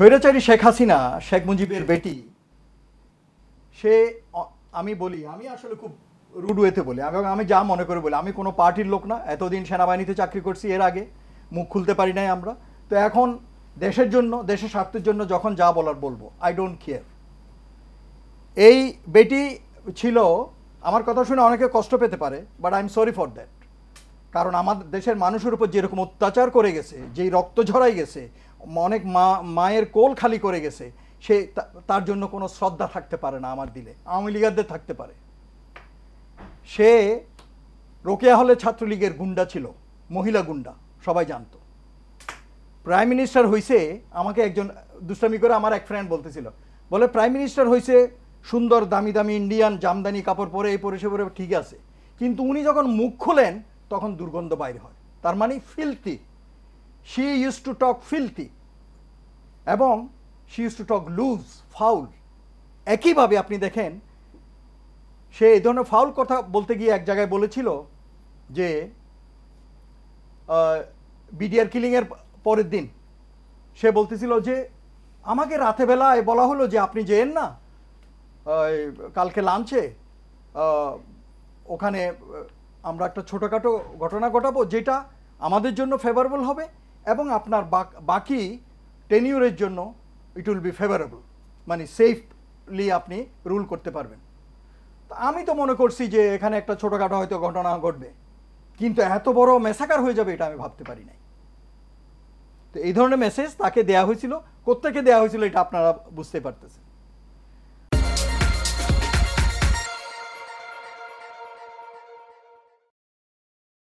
স্বৈরাচারী শেখ হাসিনা, শেখ মুজিবের বেটি, সে আমি বলি, আমি আসলে খুব রুড ওয়েতে বলি, আমি যা মনে করে বলি। আমি কোনো পার্টির লোক না, এতদিন সেনাবাহিনীতে চাকরি করছি, এর আগে মুখ খুলতে পারি নাই আমরা। তো এখন দেশের জন্য, দেশের স্বার্থের জন্য যখন যা বলার বলবো, আই ডোন্ট কেয়ার। এই বেটি ছিল, আমার কথা শুনে অনেকে কষ্ট পেতে পারে, but I am sorry for that. কারণ আমাদের দেশের মানুষের উপর যেরকম অত্যাচার করে গেছে, যেই রক্ত ঝরাই গেছে, অনেক মায়ের কোল খালি করে গেছে, সে তার জন্য কোনো শ্রদ্ধা থাকতে পারে না আমার দিলে, আওয়ামী লীগারদের থাকতে পারে। সে রোকেয়া হলে ছাত্রলীগের গুন্ডা ছিল, মহিলা গুন্ডা, সবাই জানতো। প্রাইম মিনিস্টার হইছে, আমাকে একজন দুষ্টামি করে আমার এক ফ্রেন্ড বলতেছিল, বলে প্রাইম মিনিস্টার হইছে সুন্দর দামি দামি ইন্ডিয়ান জামদানি কাপড় পরে, এই পরে সে পরে, ঠিক আছে, কিন্তু উনি যখন মুখ খোলেন তখন দুর্গন্ধ বাইরে হয়। তার মানে filthy, she use to talk filthy, এবং she use to talk loose, foul. একইভাবে আপনি দেখেন, সে এই ধরনের ফাউল কথা বলতে গিয়ে এক জায়গায় বলেছিল যে বিডিআর কিলিংয়ের পরের দিন সে বলতেছিল যে আমাকে রাতে বেলায় বলা হলো যে আপনি যেন না কালকে লাঞ্চে, ওখানে আমরা একটা ছোটোখাটো ঘটনা ঘটাবো যেটা আমাদের জন্য ফেভারেবল হবে, এবং আপনার বাকি টেনিউরের জন্য ইট উইল বি ফেভারেবল, মানে সেফলি আপনি রুল করতে পারবেন। আমি তো মনে করছি যে এখানে একটা ছোটোখাটো হয়তো ঘটনা ঘটবে, কিন্তু এত বড় মেসাকার হয়ে যাবে এটা আমি ভাবতে পারি নাই। তো এই ধরনের মেসেজ তাকে দেয়া হয়েছিল, কোত্থেকে দেয়া হয়েছিল এটা আপনারা বুঝতে পারতেছেন।